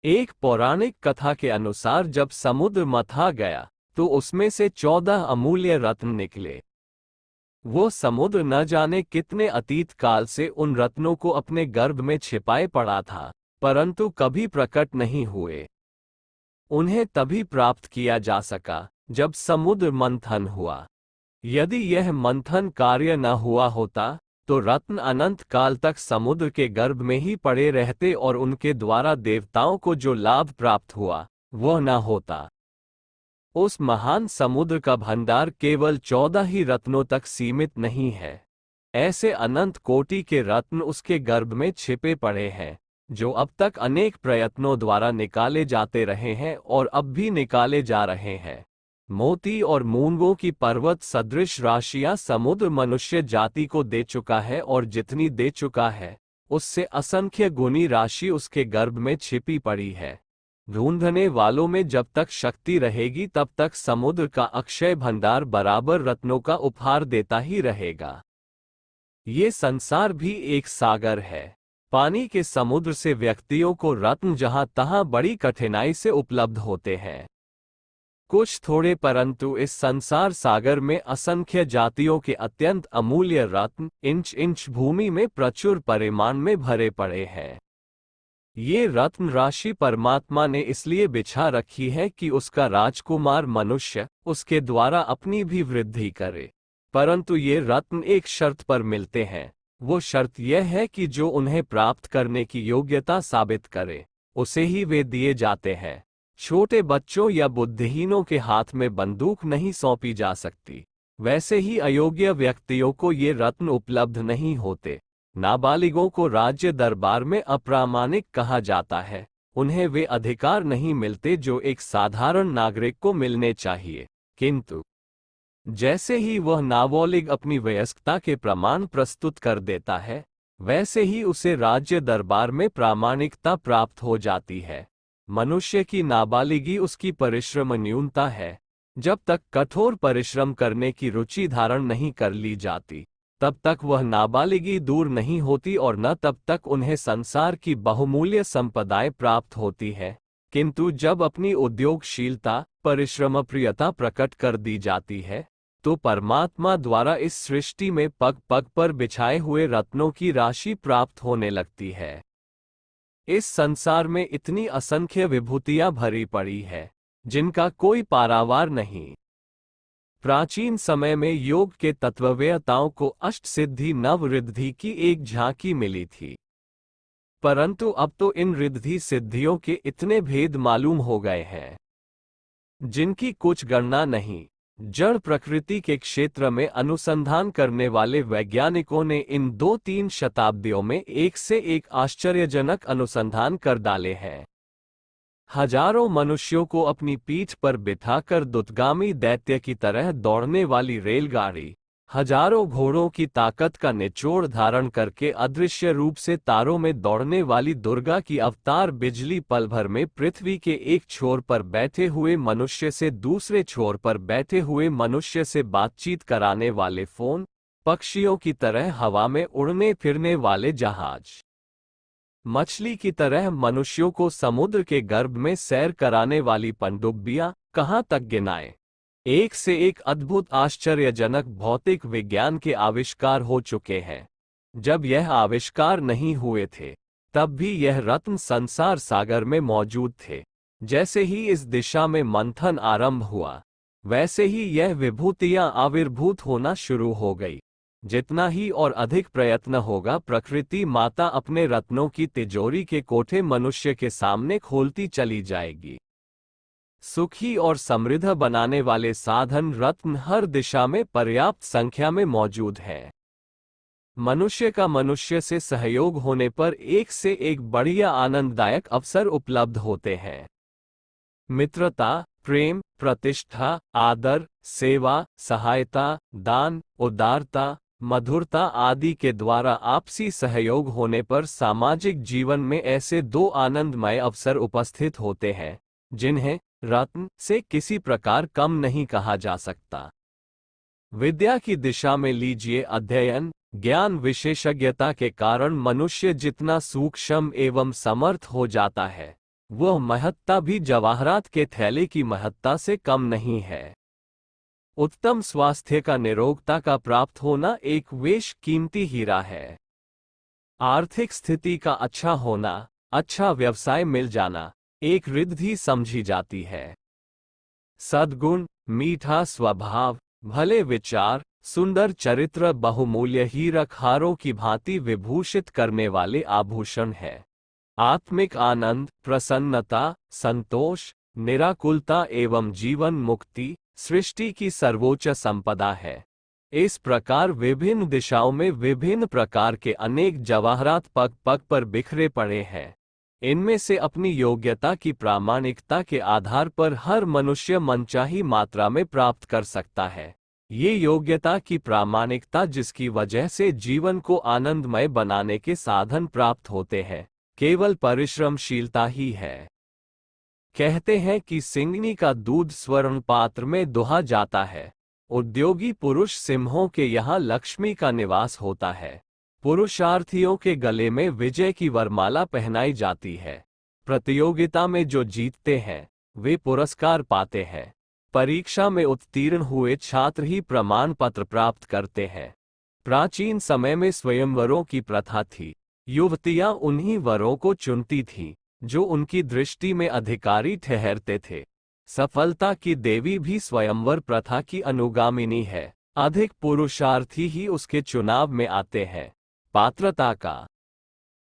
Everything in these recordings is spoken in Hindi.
एक पौराणिक कथा के अनुसार जब समुद्र मथा गया तो उसमें से 14 अमूल्य रत्न निकले। वो समुद्र न जाने कितने अतीत काल से उन रत्नों को अपने गर्भ में छिपाए पड़ा था, परंतु कभी प्रकट नहीं हुए। उन्हें तभी प्राप्त किया जा सका जब समुद्र मंथन हुआ। यदि यह मंथन कार्य न हुआ होता तो रत्न अनंत काल तक समुद्र के गर्भ में ही पड़े रहते और उनके द्वारा देवताओं को जो लाभ प्राप्त हुआ वह न होता। उस महान समुद्र का भंडार केवल 14 ही रत्नों तक सीमित नहीं है। ऐसे अनंत कोटि के रत्न उसके गर्भ में छिपे पड़े हैं, जो अब तक अनेक प्रयत्नों द्वारा निकाले जाते रहे हैं और अब भी निकाले जा रहे हैं। मोती और मूंगों की पर्वत सदृश राशियां समुद्र मनुष्य जाति को दे चुका है, और जितनी दे चुका है उससे असंख्य गुनी राशि उसके गर्भ में छिपी पड़ी है। ढूंढने वालों में जब तक शक्ति रहेगी तब तक समुद्र का अक्षय भंडार बराबर रत्नों का उपहार देता ही रहेगा। ये संसार भी एक सागर है। पानी के समुद्र से व्यक्तियों को रत्न जहां तहां बड़ी कठिनाई से उपलब्ध होते हैं। कुछ थोड़े, परंतु इस संसार सागर में असंख्य जातियों के अत्यंत अमूल्य रत्न इंच इंच भूमि में प्रचुर परिमाण में भरे पड़े हैं। ये रत्न राशि परमात्मा ने इसलिए बिछा रखी है कि उसका राजकुमार मनुष्य उसके द्वारा अपनी भी वृद्धि करे। परंतु ये रत्न एक शर्त पर मिलते हैं। वो शर्त यह है कि जो उन्हें प्राप्त करने की योग्यता साबित करे उसे ही वे दिए जाते हैं। छोटे बच्चों या बुद्धिहीनों के हाथ में बंदूक नहीं सौंपी जा सकती। वैसे ही अयोग्य व्यक्तियों को ये रत्न उपलब्ध नहीं होते। नाबालिगों को राज्य दरबार में अप्रामाणिक कहा जाता है। उन्हें वे अधिकार नहीं मिलते जो एक साधारण नागरिक को मिलने चाहिए। किंतु जैसे ही वह नाबालिग अपनी वयस्कता के प्रमाण प्रस्तुत कर देता है, वैसे ही उसे राज्य दरबार में प्रामाणिकता प्राप्त हो जाती है। मनुष्य की नाबालिगी उसकी परिश्रम न्यूनता है। जब तक कठोर परिश्रम करने की रुचि धारण नहीं कर ली जाती, तब तक वह नाबालिगी दूर नहीं होती और न तब तक उन्हें संसार की बहुमूल्य संपदाएं प्राप्त होती है। किंतु जब अपनी उद्योगशीलता, परिश्रमप्रियता प्रकट कर दी जाती है, तो परमात्मा द्वारा इस सृष्टि में पग पग पर बिछाए हुए रत्नों की राशि प्राप्त होने लगती है। इस संसार में इतनी असंख्य विभूतियां भरी पड़ी है जिनका कोई पारावार नहीं। प्राचीन समय में योग के तत्ववेत्ताओं को अष्टसिद्धि नवरिद्धि की एक झांकी मिली थी, परंतु अब तो इन रिद्धि सिद्धियों के इतने भेद मालूम हो गए हैं जिनकी कुछ गणना नहीं। जड़ प्रकृति के क्षेत्र में अनुसंधान करने वाले वैज्ञानिकों ने इन 2-3 शताब्दियों में एक से एक आश्चर्यजनक अनुसंधान कर डाले हैं। हजारों मनुष्यों को अपनी पीठ पर बिठाकर दुतगामी दैत्य की तरह दौड़ने वाली रेलगाड़ी, हजारों घोड़ों की ताकत का निचोड़ धारण करके अदृश्य रूप से तारों में दौड़ने वाली दुर्गा की अवतार बिजली, पल भर में पृथ्वी के एक छोर पर बैठे हुए मनुष्य से दूसरे छोर पर बैठे हुए मनुष्य से बातचीत कराने वाले फोन, पक्षियों की तरह हवा में उड़ने फिरने वाले जहाज, मछली की तरह मनुष्यों को समुद्र के गर्भ में सैर कराने वाली पनडुब्बियां, कहां तक गिनाएं। एक से एक अद्भुत आश्चर्यजनक भौतिक विज्ञान के आविष्कार हो चुके हैं। जब यह आविष्कार नहीं हुए थे तब भी यह रत्न संसार सागर में मौजूद थे। जैसे ही इस दिशा में मंथन आरंभ हुआ, वैसे ही यह विभूतियां आविर्भूत होना शुरू हो गई। जितना ही और अधिक प्रयत्न होगा, प्रकृति माता अपने रत्नों की तिजोरी के कोठे मनुष्य के सामने खोलती चली जाएगी। सुखी और समृद्ध बनाने वाले साधन रत्न हर दिशा में पर्याप्त संख्या में मौजूद हैं। मनुष्य का मनुष्य से सहयोग होने पर एक से एक बढ़िया आनंददायक अवसर उपलब्ध होते हैं। मित्रता, प्रेम, प्रतिष्ठा, आदर, सेवा, सहायता, दान, उदारता, मधुरता आदि के द्वारा आपसी सहयोग होने पर सामाजिक जीवन में ऐसे 2 आनंदमय अवसर उपस्थित होते हैं जिन्हें रत्न से किसी प्रकार कम नहीं कहा जा सकता। विद्या की दिशा में लीजिए अध्ययन, ज्ञान विशेषज्ञता के कारण मनुष्य जितना सूक्ष्म एवं समर्थ हो जाता है, वह महत्ता भी जवाहरात के थैले की महत्ता से कम नहीं है। उत्तम स्वास्थ्य का निरोगता का प्राप्त होना एक बेश कीमती हीरा है। आर्थिक स्थिति का अच्छा होना, अच्छा व्यवसाय मिल जाना एक रिद्धि समझी जाती है। सद्गुण, मीठा स्वभाव, भले विचार, सुंदर चरित्र बहुमूल्य हीरक हारों की भांति विभूषित करने वाले आभूषण है। आत्मिक आनंद, प्रसन्नता, संतोष, निराकुलता एवं जीवन मुक्ति सृष्टि की सर्वोच्च संपदा है। इस प्रकार विभिन्न दिशाओं में विभिन्न प्रकार के अनेक जवाहरात पग पग पर बिखरे पड़े हैं। इनमें से अपनी योग्यता की प्रामाणिकता के आधार पर हर मनुष्य मनचाही मात्रा में प्राप्त कर सकता है। ये योग्यता की प्रामाणिकता जिसकी वजह से जीवन को आनंदमय बनाने के साधन प्राप्त होते हैं, केवल परिश्रमशीलता ही है। कहते हैं कि सिंगनी का दूध स्वर्ण पात्र में दुहा जाता है। उद्योगी पुरुष सिंहों के यहाँ लक्ष्मी का निवास होता है। पुरुषार्थियों के गले में विजय की वरमाला पहनाई जाती है। प्रतियोगिता में जो जीतते हैं वे पुरस्कार पाते हैं। परीक्षा में उत्तीर्ण हुए छात्र ही प्रमाण पत्र प्राप्त करते हैं। प्राचीन समय में स्वयंवरों की प्रथा थी। युवतियां उन्हीं वरों को चुनती थीं जो उनकी दृष्टि में अधिकारी ठहरते थे। सफलता की देवी भी स्वयंवर प्रथा की अनुगामिनी है। अधिक पुरुषार्थी ही उसके चुनाव में आते हैं। पात्रता का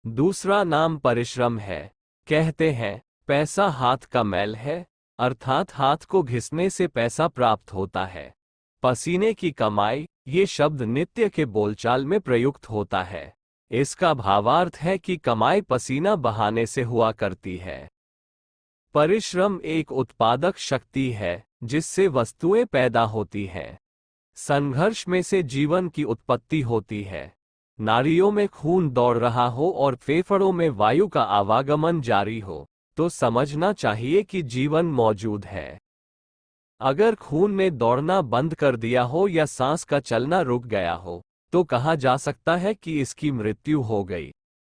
दूसरा नाम परिश्रम है। कहते हैं पैसा हाथ का मैल है, अर्थात हाथ को घिसने से पैसा प्राप्त होता है। पसीने की कमाई ये शब्द नित्य के बोलचाल में प्रयुक्त होता है। इसका भावार्थ है कि कमाई पसीना बहाने से हुआ करती है। परिश्रम एक उत्पादक शक्ति है जिससे वस्तुएं पैदा होती हैं। संघर्ष में से जीवन की उत्पत्ति होती है। नाड़ियों में खून दौड़ रहा हो और फेफड़ों में वायु का आवागमन जारी हो तो समझना चाहिए कि जीवन मौजूद है। अगर खून ने दौड़ना बंद कर दिया हो या सांस का चलना रुक गया हो तो कहा जा सकता है कि इसकी मृत्यु हो गई।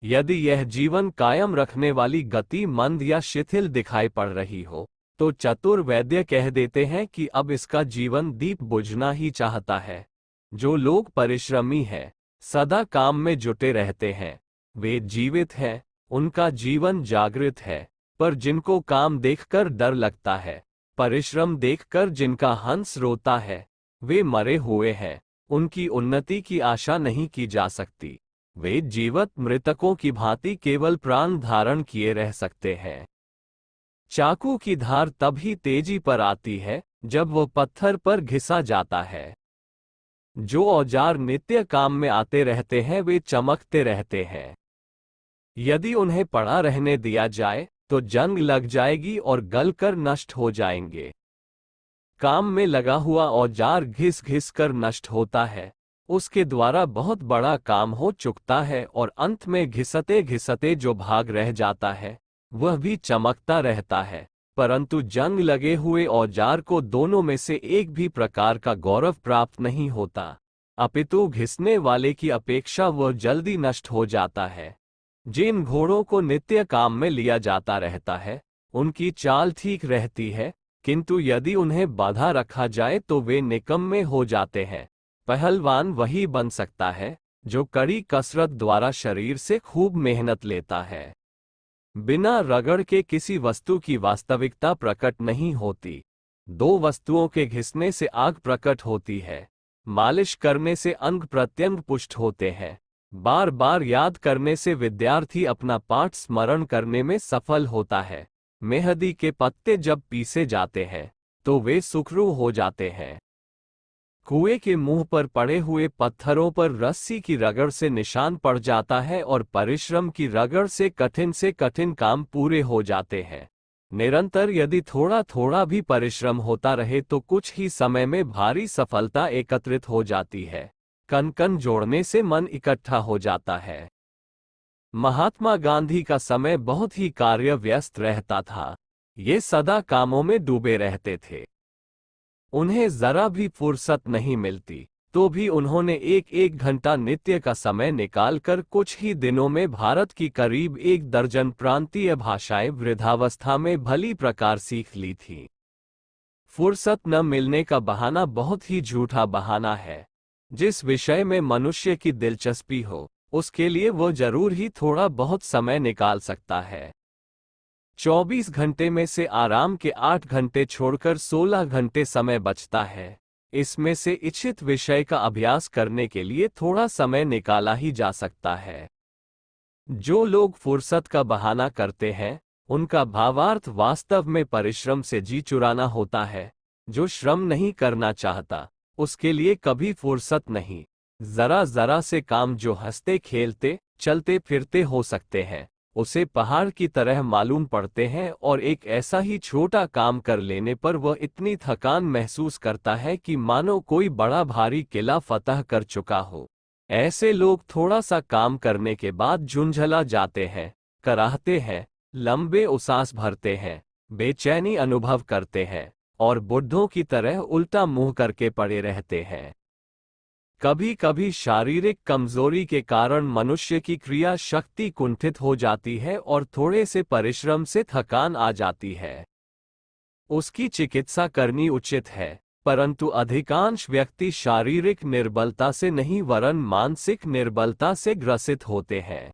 यदि यह जीवन कायम रखने वाली गति मंद या शिथिल दिखाई पड़ रही हो तो चतुर वैद्य कह देते हैं कि अब इसका जीवन दीप बुझना ही चाहता है। जो लोग परिश्रमी हैं, सदा काम में जुटे रहते हैं, वे जीवित हैं, उनका जीवन जागृत है। पर जिनको काम देखकर डर लगता है, परिश्रम देखकर जिनका हंस रोता है, वे मरे हुए हैं। उनकी उन्नति की आशा नहीं की जा सकती। वे जीवित मृतकों की भांति केवल प्राण धारण किए रह सकते हैं। चाकू की धार तभी तेजी पर आती है जब वह पत्थर पर घिसा जाता है। जो औजार नित्य काम में आते रहते हैं वे चमकते रहते हैं। यदि उन्हें पड़ा रहने दिया जाए तो जंग लग जाएगी और गलकर नष्ट हो जाएंगे। काम में लगा हुआ औजार घिस घिस कर नष्ट होता है। उसके द्वारा बहुत बड़ा काम हो चुकता है और अंत में घिसते घिसते जो भाग रह जाता है वह भी चमकता रहता है। परंतु जंग लगे हुए औजार को दोनों में से एक भी प्रकार का गौरव प्राप्त नहीं होता, अपितु घिसने वाले की अपेक्षा वह जल्दी नष्ट हो जाता है। जिन घोड़ों को नित्य काम में लिया जाता रहता है उनकी चाल ठीक रहती है, किंतु यदि उन्हें बाधा रखा जाए तो वे निकम्मे हो जाते हैं। पहलवान वही बन सकता है जो कड़ी कसरत द्वारा शरीर से खूब मेहनत लेता है। बिना रगड़ के किसी वस्तु की वास्तविकता प्रकट नहीं होती। दो वस्तुओं के घिसने से आग प्रकट होती है। मालिश करने से अंग प्रत्यंग पुष्ट होते हैं। बार बार याद करने से विद्यार्थी अपना पाठ स्मरण करने में सफल होता है। मेहंदी के पत्ते जब पीसे जाते हैं तो वे सुखरू हो जाते हैं। कुएं के मुंह पर पड़े हुए पत्थरों पर रस्सी की रगड़ से निशान पड़ जाता है और परिश्रम की रगड़ से कठिन काम पूरे हो जाते हैं। निरंतर यदि थोड़ा थोड़ा भी परिश्रम होता रहे तो कुछ ही समय में भारी सफलता एकत्रित हो जाती है। कण कण जोड़ने से मन इकट्ठा हो जाता है। महात्मा गांधी का समय बहुत ही कार्य व्यस्त रहता था। ये सदा कामों में डूबे रहते थे। उन्हें जरा भी फुर्सत नहीं मिलती। तो भी उन्होंने एक घंटा नित्य का समय निकालकर कुछ ही दिनों में भारत की करीब 1 दर्जन प्रांतीय भाषाएं वृद्धावस्था में भली प्रकार सीख ली थी। फुर्सत न मिलने का बहाना बहुत ही झूठा बहाना है। जिस विषय में मनुष्य की दिलचस्पी हो, उसके लिए वो जरूर ही थोड़ा बहुत समय निकाल सकता है। 24 घंटे में से आराम के 8 घंटे छोड़कर 16 घंटे समय बचता है। इसमें से इच्छित विषय का अभ्यास करने के लिए थोड़ा समय निकाला ही जा सकता है। जो लोग फुर्सत का बहाना करते हैं, उनका भावार्थ वास्तव में परिश्रम से जी चुराना होता है। जो श्रम नहीं करना चाहता, उसके लिए कभी फुर्सत नहीं। जरा जरा से काम जो हंसते खेलते चलते फिरते हो सकते हैं, उसे पहाड़ की तरह मालूम पड़ते हैं, और एक ऐसा ही छोटा काम कर लेने पर वह इतनी थकान महसूस करता है कि मानो कोई बड़ा भारी किला फतह कर चुका हो। ऐसे लोग थोड़ा सा काम करने के बाद झुंझला जाते हैं, कराहते हैं, लंबे उसास भरते हैं, बेचैनी अनुभव करते हैं, और बुड्ढों की तरह उल्टा मुंह करके पड़े रहते हैं। कभी कभी शारीरिक कमजोरी के कारण मनुष्य की क्रिया शक्ति कुंठित हो जाती है और थोड़े से परिश्रम से थकान आ जाती है। उसकी चिकित्सा करनी उचित है, परंतु अधिकांश व्यक्ति शारीरिक निर्बलता से नहीं वरन मानसिक निर्बलता से ग्रसित होते हैं।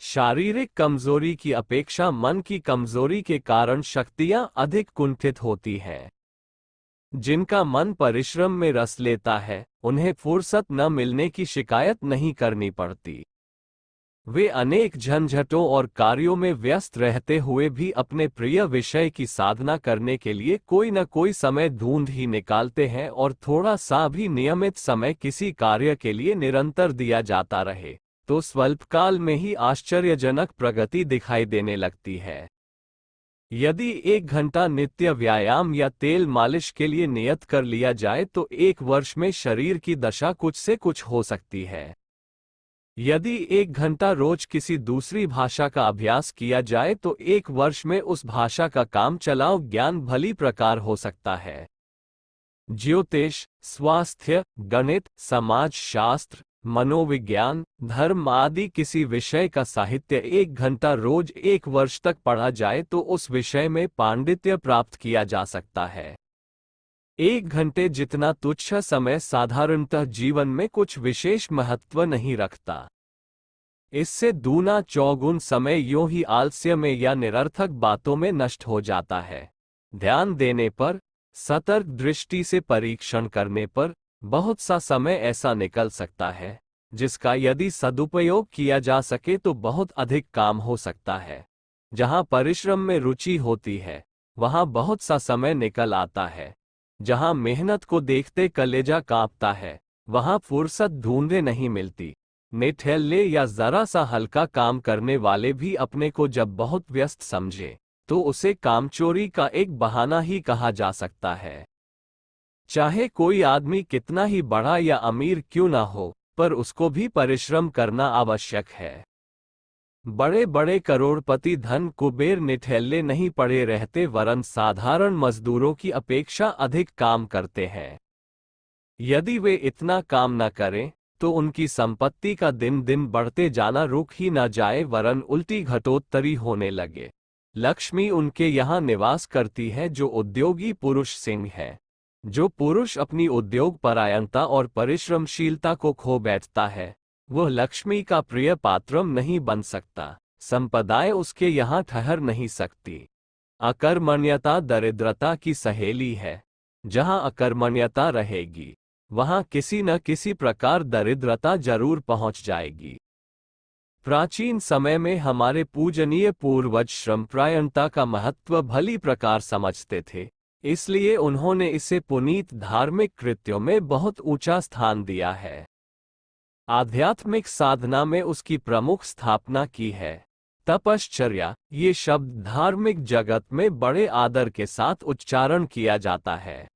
शारीरिक कमजोरी की अपेक्षा मन की कमजोरी के कारण शक्तियां अधिक कुंठित होती हैं। जिनका मन परिश्रम में रस लेता है, उन्हें फुर्सत न मिलने की शिकायत नहीं करनी पड़ती। वे अनेक झंझटों और कार्यों में व्यस्त रहते हुए भी अपने प्रिय विषय की साधना करने के लिए कोई न कोई समय ढूंढ ही निकालते हैं, और थोड़ा सा भी नियमित समय किसी कार्य के लिए निरंतर दिया जाता रहे, तो स्वल्पकाल में ही आश्चर्यजनक प्रगति दिखाई देने लगती है। यदि 1 घंटा नित्य व्यायाम या तेल मालिश के लिए नियत कर लिया जाए तो 1 वर्ष में शरीर की दशा कुछ से कुछ हो सकती है। यदि 1 घंटा रोज किसी दूसरी भाषा का अभ्यास किया जाए तो 1 वर्ष में उस भाषा का काम चलाओ ज्ञान भली प्रकार हो सकता है। ज्योतिष, स्वास्थ्य, गणित, समाज शास्त्र, मनोविज्ञान, धर्म आदि किसी विषय का साहित्य 1 घंटा रोज 1 वर्ष तक पढ़ा जाए तो उस विषय में पांडित्य प्राप्त किया जा सकता है। 1 घंटे जितना तुच्छ समय साधारणतः जीवन में कुछ विशेष महत्व नहीं रखता। इससे दूना चौगुन समय यूं ही आलस्य में या निरर्थक बातों में नष्ट हो जाता है। ध्यान देने पर, सतर्क दृष्टि से परीक्षण करने पर बहुत सा समय ऐसा निकल सकता है, जिसका यदि सदुपयोग किया जा सके तो बहुत अधिक काम हो सकता है। जहां परिश्रम में रुचि होती है, वहां बहुत सा समय निकल आता है। जहां मेहनत को देखते कलेजा कांपता है, वहां फुर्सत ढूंढे नहीं मिलती। निठल्ले या जरा सा हल्का काम करने वाले भी अपने को जब बहुत व्यस्त समझे, तो उसे कामचोरी का एक बहाना ही कहा जा सकता है। चाहे कोई आदमी कितना ही बड़ा या अमीर क्यों ना हो, पर उसको भी परिश्रम करना आवश्यक है। बड़े बड़े करोड़पति धन कुबेर निठल्ले नहीं पड़े रहते, वरन साधारण मजदूरों की अपेक्षा अधिक काम करते हैं। यदि वे इतना काम न करें, तो उनकी संपत्ति का दिन दिन बढ़ते जाना रुक ही न जाए, वरन उल्टी घटोत्तरी होने लगे। लक्ष्मी उनके यहाँ निवास करती है जो उद्योगी पुरुष सिंह है। जो पुरुष अपनी उद्योग परायणता और परिश्रमशीलता को खो बैठता है, वह लक्ष्मी का प्रिय पात्रम नहीं बन सकता। संपदाएं उसके यहाँ ठहर नहीं सकती। अकर्मण्यता दरिद्रता की सहेली है। जहाँ अकर्मण्यता रहेगी, वहाँ किसी न किसी प्रकार दरिद्रता जरूर पहुँच जाएगी। प्राचीन समय में हमारे पूजनीय पूर्वज श्रमपरायणता का महत्व भली प्रकार समझते थे, इसलिए उन्होंने इसे पुनीत धार्मिक कृत्यों में बहुत ऊंचा स्थान दिया है। आध्यात्मिक साधना में उसकी प्रमुख स्थापना की है। तपश्चर्या ये शब्द धार्मिक जगत में बड़े आदर के साथ उच्चारण किया जाता है।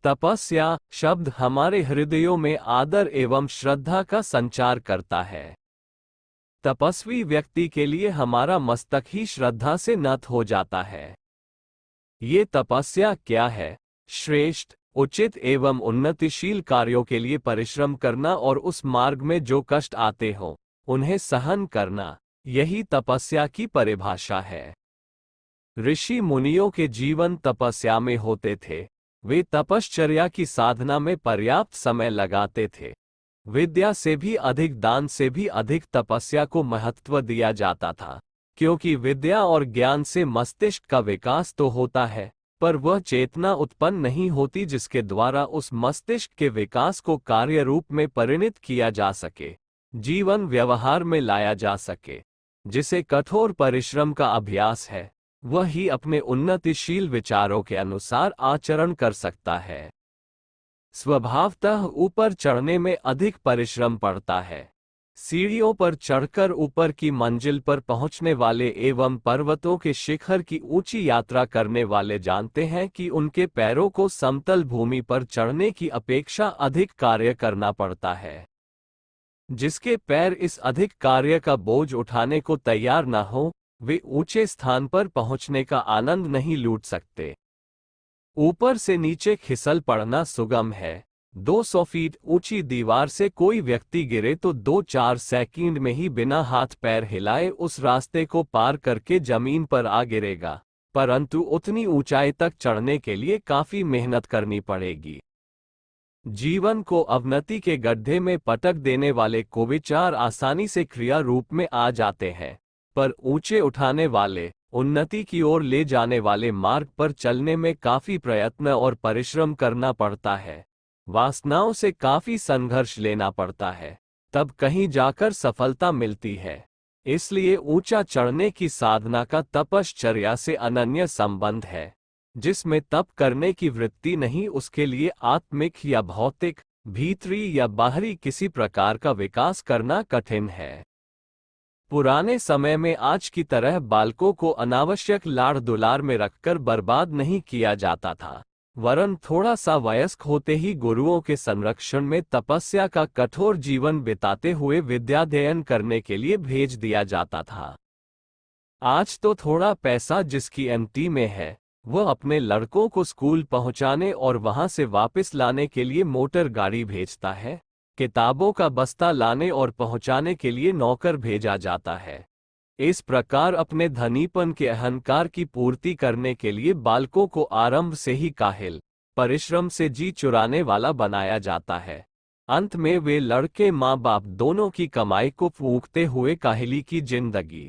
तपस्या शब्द हमारे हृदयों में आदर एवं श्रद्धा का संचार करता है। तपस्वी व्यक्ति के लिए हमारा मस्तक ही श्रद्धा से नत हो जाता है। ये तपस्या क्या है? श्रेष्ठ, उचित एवं उन्नतिशील कार्यों के लिए परिश्रम करना और उस मार्ग में जो कष्ट आते हो उन्हें सहन करना, यही तपस्या की परिभाषा है। ऋषि मुनियों के जीवन तपस्या में होते थे। वे तपश्चर्या की साधना में पर्याप्त समय लगाते थे। विद्या से भी अधिक, दान से भी अधिक तपस्या को महत्व दिया जाता था, क्योंकि विद्या और ज्ञान से मस्तिष्क का विकास तो होता है, पर वह चेतना उत्पन्न नहीं होती जिसके द्वारा उस मस्तिष्क के विकास को कार्य रूप में परिणत किया जा सके, जीवन व्यवहार में लाया जा सके। जिसे कठोर परिश्रम का अभ्यास है, वह ही अपने उन्नतिशील विचारों के अनुसार आचरण कर सकता है। स्वभावतः ऊपर चढ़ने में अधिक परिश्रम पड़ता है। सीढ़ियों पर चढ़कर ऊपर की मंजिल पर पहुंचने वाले एवं पर्वतों के शिखर की ऊंची यात्रा करने वाले जानते हैं कि उनके पैरों को समतल भूमि पर चढ़ने की अपेक्षा अधिक कार्य करना पड़ता है। जिसके पैर इस अधिक कार्य का बोझ उठाने को तैयार न हो, वे ऊंचे स्थान पर पहुंचने का आनंद नहीं लूट सकते। ऊपर से नीचे खिसल पड़ना सुगम है। 200 फीट ऊंची दीवार से कोई व्यक्ति गिरे तो 2-4 सेकंड में ही बिना हाथ पैर हिलाए उस रास्ते को पार करके जमीन पर आ गिरेगा, परंतु उतनी ऊंचाई तक चढ़ने के लिए काफी मेहनत करनी पड़ेगी। जीवन को अवनति के गड्ढे में पटक देने वाले कुविचार आसानी से क्रिया रूप में आ जाते हैं, पर ऊंचे उठाने वाले, उन्नति की ओर ले जाने वाले मार्ग पर चलने में काफी प्रयत्न और परिश्रम करना पड़ता है। वासनाओं से काफी संघर्ष लेना पड़ता है, तब कहीं जाकर सफलता मिलती है। इसलिए ऊंचा चढ़ने की साधना का तपश्चर्या से अनन्य संबंध है। जिसमें तप करने की वृत्ति नहीं, उसके लिए आत्मिक या भौतिक, भीतरी या बाहरी किसी प्रकार का विकास करना कठिन है। पुराने समय में आज की तरह बालकों को अनावश्यक लाड़ दुलार में रखकर बर्बाद नहीं किया जाता था, वरन थोड़ा सा वयस्क होते ही गुरुओं के संरक्षण में तपस्या का कठोर जीवन बिताते हुए विद्याध्ययन करने के लिए भेज दिया जाता था। आज तो थोड़ा पैसा जिसकी एमटी में है, वह अपने लड़कों को स्कूल पहुंचाने और वहां से वापस लाने के लिए मोटर गाड़ी भेजता है। किताबों का बस्ता लाने और पहुंचाने के लिए नौकर भेजा जाता है। इस प्रकार अपने धनीपन के अहंकार की पूर्ति करने के लिए बालकों को आरंभ से ही काहिल, परिश्रम से जी चुराने वाला बनाया जाता है। अंत में वे लड़के माँ बाप दोनों की कमाई को फूंकते हुए काहिली की जिंदगी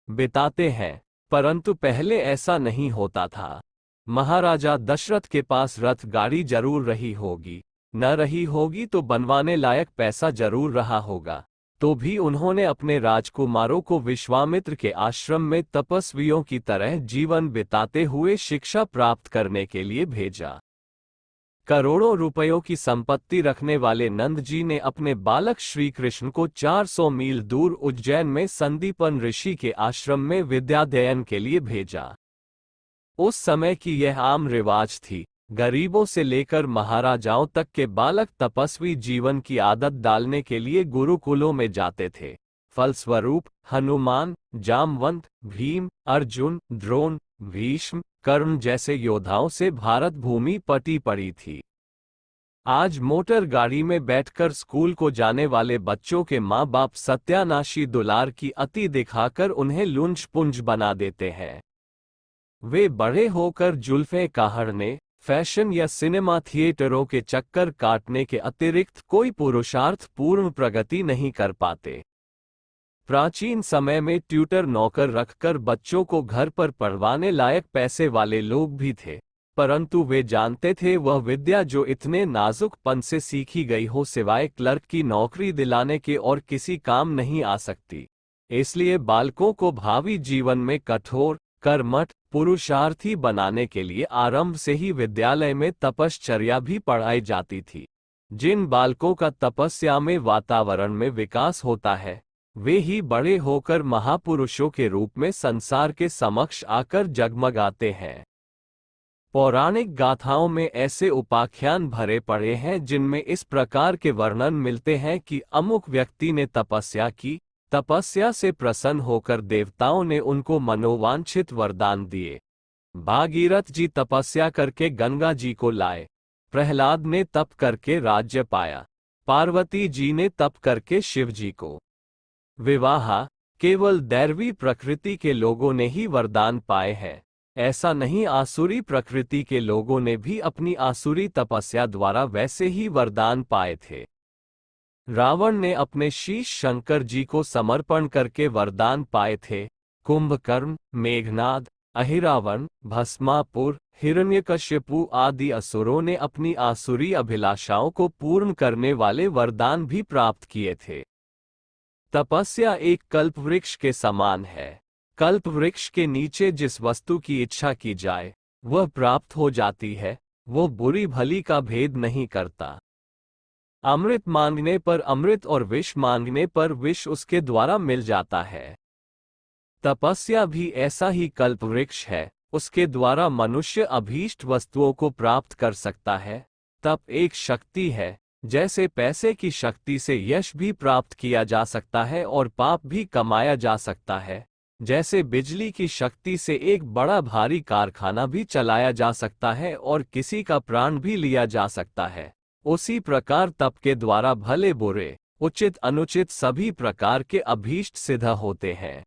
बिताते हैं। परंतु पहले ऐसा नहीं होता था। महाराजा दशरथ के पास रथ गाड़ी जरूर रही होगी, न रही होगी तो बनवाने लायक पैसा जरूर रहा होगा, तो भी उन्होंने अपने राजकुमारों को विश्वामित्र के आश्रम में तपस्वियों की तरह जीवन बिताते हुए शिक्षा प्राप्त करने के लिए भेजा। करोड़ों रुपयों की संपत्ति रखने वाले नंद जी ने अपने बालक श्री कृष्ण को 400 मील दूर उज्जैन में संदीपन ऋषि के आश्रम में विद्याध्ययन के लिए भेजा। उस समय की यह आम रिवाज थी। गरीबों से लेकर महाराजाओं तक के बालक तपस्वी जीवन की आदत डालने के लिए गुरुकुलों में जाते थे। फलस्वरूप हनुमान, जामवंत, भीम, अर्जुन, द्रोण, भीष्म, कर्ण जैसे योद्धाओं से भारत भूमि पटी पड़ी थी। आज मोटर गाड़ी में बैठकर स्कूल को जाने वाले बच्चों के माँ बाप सत्यानाशी दुलार की अति दिखाकर उन्हें लुंज पुंज बना देते हैं। वे बड़े होकर जुल्फे काढ़ने, फैशन या सिनेमा थिएटरों के चक्कर काटने के अतिरिक्त कोई पुरुषार्थ पूर्ण प्रगति नहीं कर पाते। प्राचीन समय में ट्यूटर नौकर रखकर बच्चों को घर पर पढ़वाने लायक पैसे वाले लोग भी थे, परंतु वे जानते थे वह विद्या जो इतने नाजुकपन से सीखी गई हो सिवाय क्लर्क की नौकरी दिलाने के और किसी काम नहीं आ सकती। इसलिए बालकों को भावी जीवन में कठोर, कर्मठ, पुरुषार्थी बनाने के लिए आरंभ से ही विद्यालय में तपश्चर्या भी पढ़ाई जाती थी। जिन बालकों का तपस्या में वातावरण में विकास होता है, वे ही बड़े होकर महापुरुषों के रूप में संसार के समक्ष आकर जगमगाते हैं। पौराणिक गाथाओं में ऐसे उपाख्यान भरे पड़े हैं जिनमें इस प्रकार के वर्णन मिलते हैं कि अमुक व्यक्ति ने तपस्या की, तपस्या से प्रसन्न होकर देवताओं ने उनको मनोवांछित वरदान दिए। भागीरथ जी तपस्या करके गंगा जी को लाए, प्रहलाद ने तप करके राज्य पाया। पार्वती जी ने तप करके शिव जी को विवाह। केवल दैवी प्रकृति के लोगों ने ही वरदान पाए हैं, ऐसा नहीं, आसुरी प्रकृति के लोगों ने भी अपनी आसुरी तपस्या द्वारा वैसे ही वरदान पाए थे। रावण ने अपने शीश शंकर जी को समर्पण करके वरदान पाए थे। कुंभकर्ण, मेघनाद, अहिरावण, भस्मापुर, हिरण्यकश्यपु आदि असुरों ने अपनी आसुरी अभिलाषाओं को पूर्ण करने वाले वरदान भी प्राप्त किए थे। तपस्या एक कल्पवृक्ष के समान है। कल्पवृक्ष के नीचे जिस वस्तु की इच्छा की जाए वह प्राप्त हो जाती है, वो बुरी भली का भेद नहीं करता। अमृत मांगने पर अमृत और विष मांगने पर विष उसके द्वारा मिल जाता है। तपस्या भी ऐसा ही कल्पवृक्ष है, उसके द्वारा मनुष्य अभीष्ट वस्तुओं को प्राप्त कर सकता है। तप एक शक्ति है, जैसे पैसे की शक्ति से यश भी प्राप्त किया जा सकता है और पाप भी कमाया जा सकता है, जैसे बिजली की शक्ति से एक बड़ा भारी कारखाना भी चलाया जा सकता है और किसी का प्राण भी लिया जा सकता है, उसी प्रकार तप के द्वारा भले बुरे, उचित अनुचित सभी प्रकार के अभीष्ट सिद्ध होते हैं।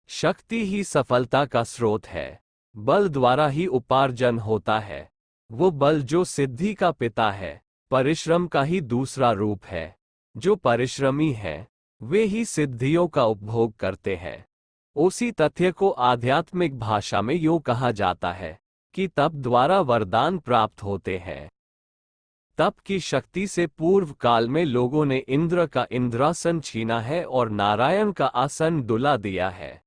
शक्ति ही सफलता का स्रोत है। बल द्वारा ही उपार्जन होता है। वो बल जो सिद्धि का पिता है, परिश्रम का ही दूसरा रूप है। जो परिश्रमी हैं, वे ही सिद्धियों का उपभोग करते हैं। उसी तथ्य को आध्यात्मिक भाषा में यूं कहा जाता है कि तप द्वारा वरदान प्राप्त होते हैं। तप की शक्ति से पूर्व काल में लोगों ने इंद्र का इंद्रासन छीना है और नारायण का आसन डुला दिया है।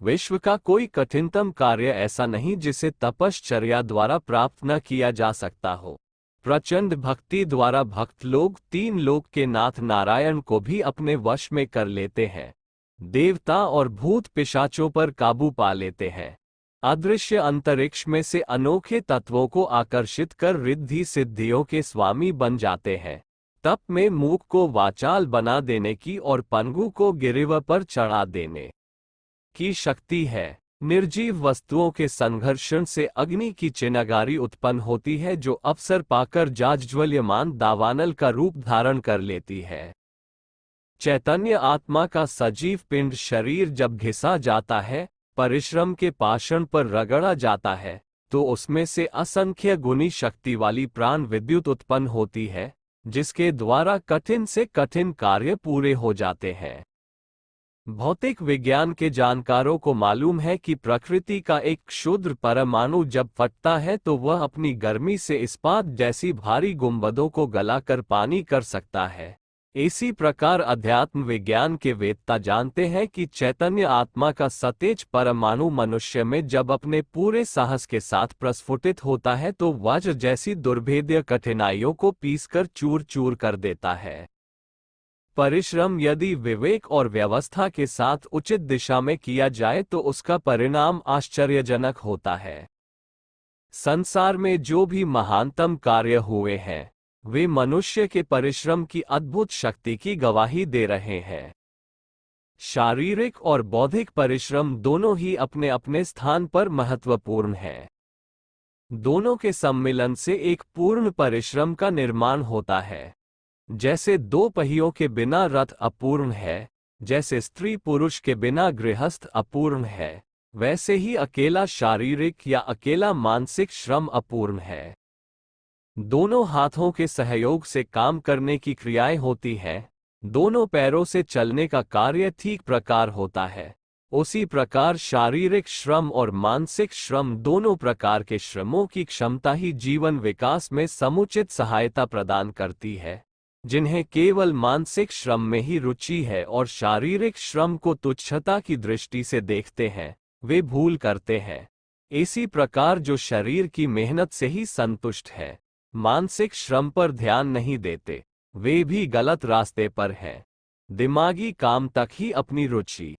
विश्व का कोई कठिनतम कार्य ऐसा नहीं जिसे तपश्चर्या द्वारा प्राप्त न किया जा सकता हो। प्रचंड भक्ति द्वारा भक्त लोग तीन लोक के नाथ नारायण को भी अपने वश में कर लेते हैं। देवता और भूत पिशाचों पर काबू पा लेते हैं। अदृश्य अंतरिक्ष में से अनोखे तत्वों को आकर्षित कर रिद्धि सिद्धियों के स्वामी बन जाते हैं। तप में मूक को वाचाल बना देने की और पनगु को गिरिवा पर चढ़ा देने की शक्ति है। निर्जीव वस्तुओं के संघर्षण से अग्नि की चिनगारी उत्पन्न होती है, जो अवसर पाकर जाज्वल्यमान दावानल का रूप धारण कर लेती है। चैतन्य आत्मा का सजीव पिंड शरीर जब घिसा जाता है, परिश्रम के पाषण पर रगड़ा जाता है, तो उसमें से असंख्य गुनी शक्ति वाली प्राण विद्युत उत्पन्न होती है, जिसके द्वारा कठिन से कठिन कार्य पूरे हो जाते हैं। भौतिक विज्ञान के जानकारों को मालूम है कि प्रकृति का एक क्षुद्र परमाणु जब फटता है तो वह अपनी गर्मी से इस्पात जैसी भारी गुंबदों को गलाकर पानी कर सकता है। इसी प्रकार अध्यात्म विज्ञान के वेत्ता जानते हैं कि चैतन्य आत्मा का सतेज परमाणु मनुष्य में जब अपने पूरे साहस के साथ प्रस्फुटित होता है तो वज्र जैसी दुर्भेद्य कठिनाइयों को पीसकर चूर चूर कर देता है। परिश्रम यदि विवेक और व्यवस्था के साथ उचित दिशा में किया जाए तो उसका परिणाम आश्चर्यजनक होता है। संसार में जो भी महानतम कार्य हुए हैं, वे मनुष्य के परिश्रम की अद्भुत शक्ति की गवाही दे रहे हैं। शारीरिक और बौद्धिक परिश्रम दोनों ही अपने अपने स्थान पर महत्वपूर्ण हैं। दोनों के सम्मिलन से एक पूर्ण परिश्रम का निर्माण होता है। जैसे दो पहियों के बिना रथ अपूर्ण है, जैसे स्त्री पुरुष के बिना गृहस्थ अपूर्ण है, वैसे ही अकेला शारीरिक या अकेला मानसिक श्रम अपूर्ण है। दोनों हाथों के सहयोग से काम करने की क्रियाएं होती हैं, दोनों पैरों से चलने का कार्य ठीक प्रकार होता है। उसी प्रकार शारीरिक श्रम और मानसिक श्रम दोनों प्रकार के श्रमों की क्षमता ही जीवन विकास में समुचित सहायता प्रदान करती है। जिन्हें केवल मानसिक श्रम में ही रुचि है और शारीरिक श्रम को तुच्छता की दृष्टि से देखते हैं, वे भूल करते हैं। इसी प्रकार जो शरीर की मेहनत से ही संतुष्ट है, मानसिक श्रम पर ध्यान नहीं देते, वे भी गलत रास्ते पर हैं। दिमागी काम तक ही अपनी रुचि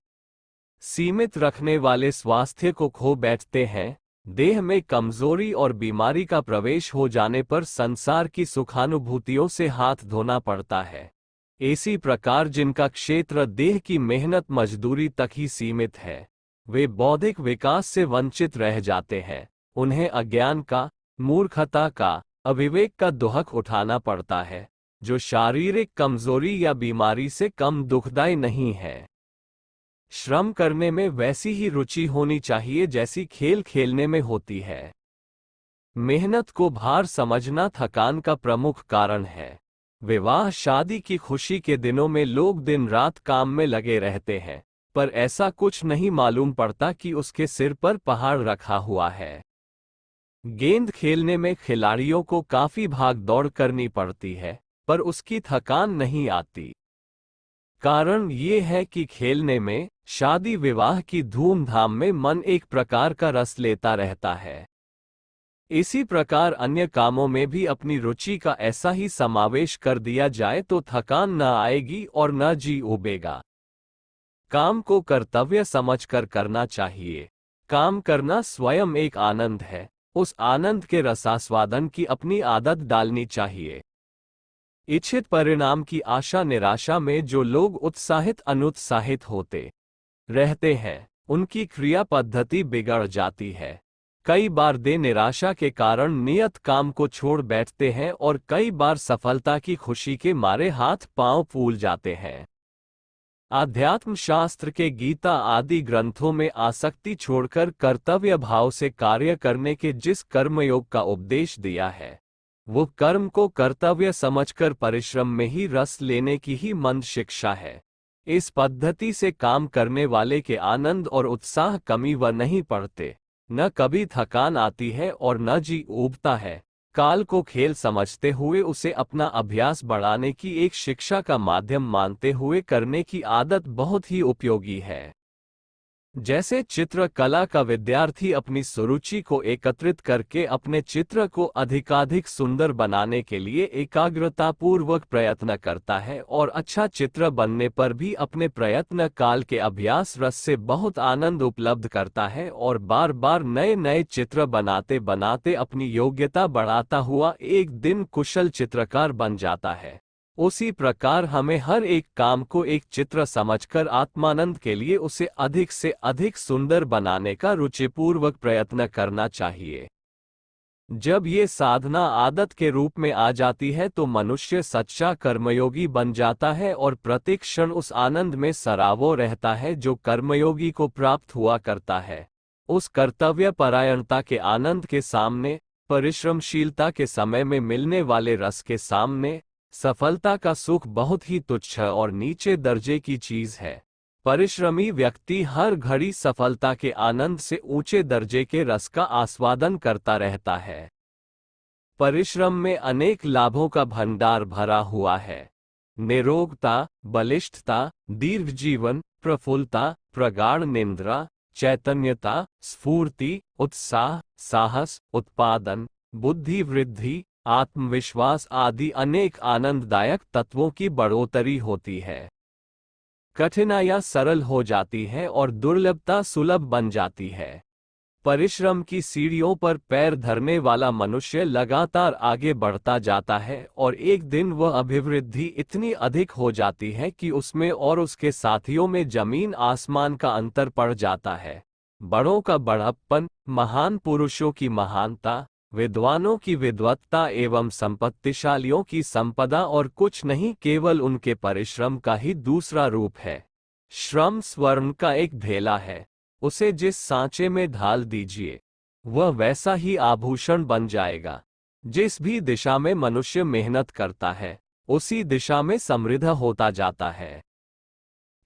सीमित रखने वाले स्वास्थ्य को खो बैठते हैं। देह में कमजोरी और बीमारी का प्रवेश हो जाने पर संसार की सुखानुभूतियों से हाथ धोना पड़ता है। इसी प्रकार जिनका क्षेत्र देह की मेहनत मजदूरी तक ही सीमित है, वे बौद्धिक विकास से वंचित रह जाते हैं। उन्हें अज्ञान का, मूर्खता का, अविवेक का दुहक उठाना पड़ता है, जो शारीरिक कमजोरी या बीमारी से कम दुखदाई नहीं है। श्रम करने में वैसी ही रुचि होनी चाहिए जैसी खेल खेलने में होती है। मेहनत को भार समझना थकान का प्रमुख कारण है। विवाह शादी की खुशी के दिनों में लोग दिन रात काम में लगे रहते हैं, पर ऐसा कुछ नहीं मालूम पड़ता कि उसके सिर पर पहाड़ रखा हुआ है। गेंद खेलने में खिलाड़ियों को काफी भाग दौड़ करनी पड़ती है, पर उसकी थकान नहीं आती। कारण ये है कि खेलने में, शादी विवाह की धूमधाम में मन एक प्रकार का रस लेता रहता है। इसी प्रकार अन्य कामों में भी अपनी रुचि का ऐसा ही समावेश कर दिया जाए तो थकान न आएगी और न जी उबेगा। काम को कर्तव्य समझकर करना चाहिए। काम करना स्वयं एक आनंद है, उस आनंद के रसास्वादन की अपनी आदत डालनी चाहिए। इच्छित परिणाम की आशा निराशा में जो लोग उत्साहित अनुत्साहित होते रहते हैं, उनकी क्रिया पद्धति बिगड़ जाती है। कई बार दे निराशा के कारण नियत काम को छोड़ बैठते हैं और कई बार सफलता की खुशी के मारे हाथ पांव फूल जाते हैं। आध्यात्म शास्त्र के गीता आदि ग्रंथों में आसक्ति छोड़कर कर्तव्य भाव से कार्य करने के जिस कर्मयोग का उपदेश दिया है, वो कर्म को कर्तव्य समझकर परिश्रम में ही रस लेने की ही मंद शिक्षा है। इस पद्धति से काम करने वाले के आनंद और उत्साह कमी व नहीं पड़ते, न कभी थकान आती है और न जी ऊबता है। काल को खेल समझते हुए उसे अपना अभ्यास बढ़ाने की एक शिक्षा का माध्यम मानते हुए करने की आदत बहुत ही उपयोगी है। जैसे चित्रकला का विद्यार्थी अपनी सुरुचि को एकत्रित करके अपने चित्र को अधिकाधिक सुंदर बनाने के लिए एकाग्रतापूर्वक प्रयत्न करता है और अच्छा चित्र बनने पर भी अपने प्रयत्न काल के अभ्यास रस से बहुत आनंद उपलब्ध करता है और बार बार नए नए चित्र बनाते बनाते अपनी योग्यता बढ़ाता हुआ एक दिन कुशल चित्रकार बन जाता है। उसी प्रकार हमें हर एक काम को एक चित्र समझकर आत्मानंद के लिए उसे अधिक से अधिक सुंदर बनाने का रुचिपूर्वक प्रयत्न करना चाहिए। जब ये साधना आदत के रूप में आ जाती है तो मनुष्य सच्चा कर्मयोगी बन जाता है और प्रत्येक क्षण उस आनंद में सरावो रहता है जो कर्मयोगी को प्राप्त हुआ करता है। उस कर्तव्य परायणता के आनंद के सामने, परिश्रमशीलता के समय में मिलने वाले रस के सामने, सफलता का सुख बहुत ही तुच्छ और नीचे दर्जे की चीज है। परिश्रमी व्यक्ति हर घड़ी सफलता के आनंद से ऊंचे दर्जे के रस का आस्वादन करता रहता है। परिश्रम में अनेक लाभों का भंडार भरा हुआ है। निरोगता, बलिष्ठता, दीर्घ जीवन, प्रफुल्लता, प्रगाढ़ निद्रा, चैतन्यता, स्फूर्ति, उत्साह, साहस, उत्पादन, बुद्धि वृद्धि, आत्मविश्वास आदि अनेक आनंददायक तत्वों की बढ़ोतरी होती है। कठिनाइयां सरल हो जाती है और दुर्लभता सुलभ बन जाती है। परिश्रम की सीढ़ियों पर पैर धरने वाला मनुष्य लगातार आगे बढ़ता जाता है और एक दिन वह अभिवृद्धि इतनी अधिक हो जाती है कि उसमें और उसके साथियों में जमीन आसमान का अंतर पड़ जाता है। बड़ों का बड़प्पन, महान पुरुषों की महानता, विद्वानों की विद्वत्ता एवं संपत्तिशालियों की संपदा और कुछ नहीं, केवल उनके परिश्रम का ही दूसरा रूप है। श्रम स्वर्ण का एक ढेला है, उसे जिस सांचे में ढाल दीजिए वह वैसा ही आभूषण बन जाएगा। जिस भी दिशा में मनुष्य मेहनत करता है, उसी दिशा में समृद्ध होता जाता है।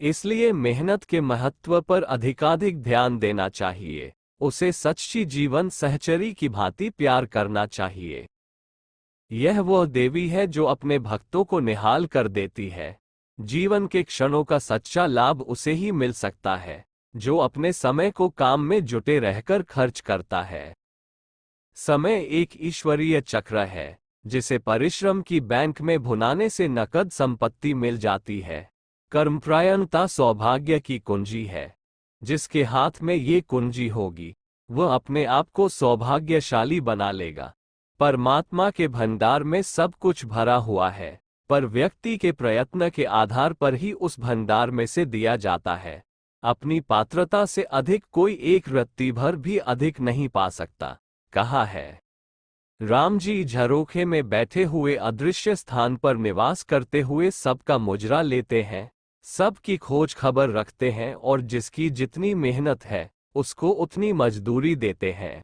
इसलिए मेहनत के महत्व पर अधिकाधिक ध्यान देना चाहिए। उसे सच्ची जीवन सहचरी की भांति प्यार करना चाहिए। यह वह देवी है जो अपने भक्तों को निहाल कर देती है। जीवन के क्षणों का सच्चा लाभ उसे ही मिल सकता है जो अपने समय को काम में जुटे रहकर खर्च करता है। समय एक ईश्वरीय चक्र है जिसे परिश्रम की बैंक में भुनाने से नकद संपत्ति मिल जाती है। कर्मपरायणता सौभाग्य की कुंजी है। जिसके हाथ में ये कुंजी होगी वह अपने आप को सौभाग्यशाली बना लेगा। परमात्मा के भंडार में सब कुछ भरा हुआ है, पर व्यक्ति के प्रयत्न के आधार पर ही उस भंडार में से दिया जाता है। अपनी पात्रता से अधिक कोई एक रत्ती भर भी अधिक नहीं पा सकता, कहा है। राम जी झरोखे में बैठे हुए अदृश्य स्थान पर निवास करते हुए सबका मुजरा लेते हैं, सबकी खोज खबर रखते हैं और जिसकी जितनी मेहनत है उसको उतनी मजदूरी देते हैं।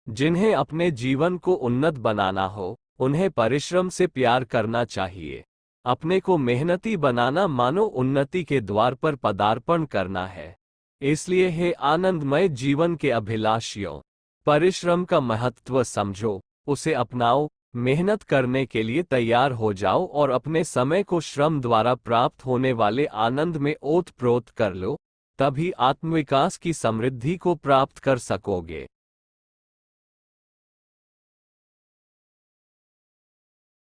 जिन्हें अपने जीवन को उन्नत बनाना हो उन्हें परिश्रम से प्यार करना चाहिए। अपने को मेहनती बनाना मानो उन्नति के द्वार पर पदार्पण करना है। इसलिए हे आनंदमय जीवन के अभिलाषियों, परिश्रम का महत्व समझो, उसे अपनाओ, मेहनत करने के लिए तैयार हो जाओ और अपने समय को श्रम द्वारा प्राप्त होने वाले आनंद में ओत प्रोत कर लो, तभी आत्मविकास की समृद्धि को प्राप्त कर सकोगे।